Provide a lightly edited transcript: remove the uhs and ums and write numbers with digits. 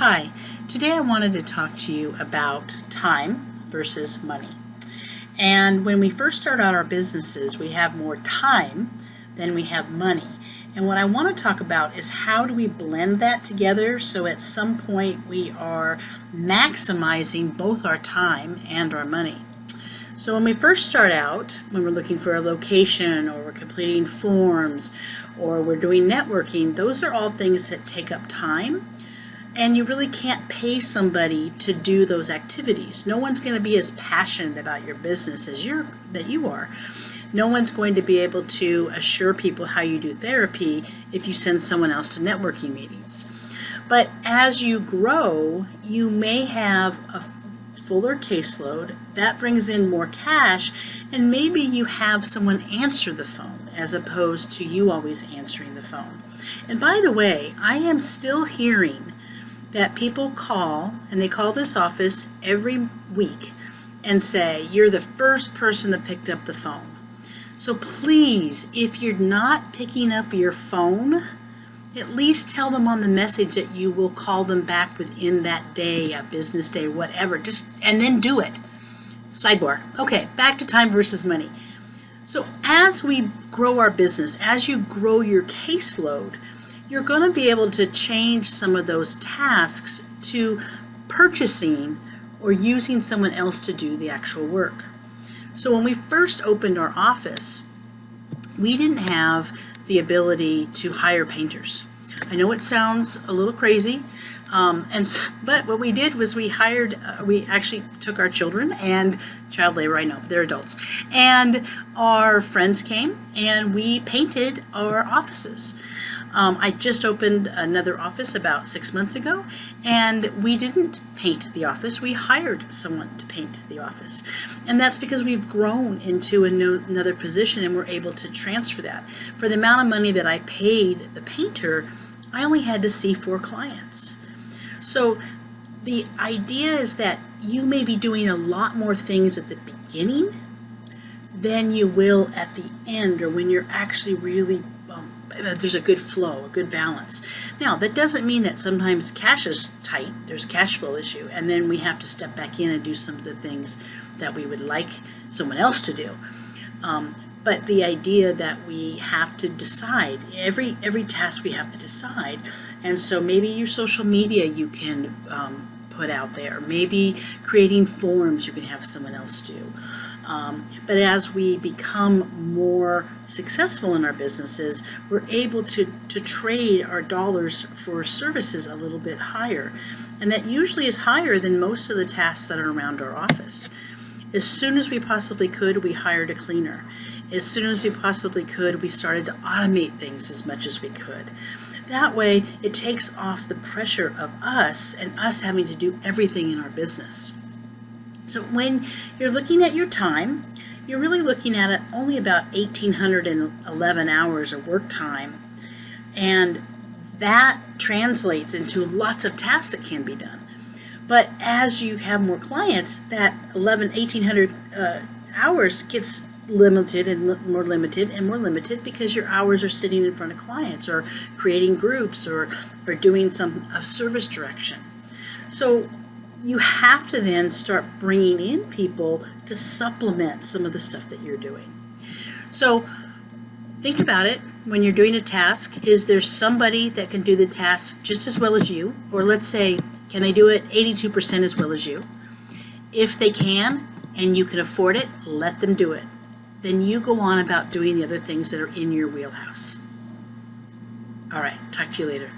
Hi, today I wanted to talk to you about time versus money. And when we first start out our businesses, we have more time than we have money. And what I want to talk about is how do we blend that together so at some point we are maximizing both our time and our money. So when we first start out, when we're looking for a location or we're completing forms or we're doing networking, those are all things that take up time. And you really can't pay somebody to do those activities. No one's going to be as passionate about your business as you are. No one's going to be able to assure people how you do therapy if you send someone else to networking meetings. But as you grow, you may have a fuller caseload. That brings in more cash, and maybe you have someone answer the phone as opposed to you always answering the phone. And by the way, I am still hearing that people call, and they call this office every week and say, you're the first person that picked up the phone. So please, if you're not picking up your phone, at least tell them on the message that you will call them back within that day, a business day, whatever, and then do it. Sidebar. Okay, back to time versus money. So as we grow our business, as you grow your caseload, you're going to be able to change some of those tasks to purchasing or using someone else to do the actual work. So when we first opened our office, we didn't have the ability to hire painters. I know it sounds a little crazy, but what we did was we actually took our children and child labor, I know, they're adults, and our friends came and we painted our offices. I just opened another office about 6 months ago, and we didn't paint the office. We hired someone to paint the office. And that's because we've grown into another position and we're able to transfer that. For the amount of money that I paid the painter, I only had to see 4 clients. So the idea is that you may be doing a lot more things at the beginning than you will at the end, or when you're actually really there's a good flow, a good balance. Now, that doesn't mean that sometimes cash is tight, there's a cash flow issue, and then we have to step back in and do some of the things that we would like someone else to do. But the idea that we have to decide, every task we have to decide, and so maybe your social media you can put out there, maybe creating forms you can have someone else do. But as we become more successful in our businesses, we're able to trade our dollars for services a little bit higher. And that usually is higher than most of the tasks that are around our office. As soon as we possibly could, we hired a cleaner. As soon as we possibly could, we started to automate things as much as we could. That way, it takes off the pressure of us and us having to do everything in our business. So when you're looking at your time, you're really looking at it only about 1,811 hours of work time, and that translates into lots of tasks that can be done. But as you have more clients, that 1,800 hours gets limited and more limited and more limited because your hours are sitting in front of clients or creating groups or doing some service direction. So you have to then start bringing in people to supplement some of the stuff that you're doing. So think about it when you're doing a task. Is there somebody that can do the task just as well as you? Or let's say, can they do it 82% as well as you? If they can and you can afford it, let them do it. Then you go on about doing the other things that are in your wheelhouse. All right, talk to you later.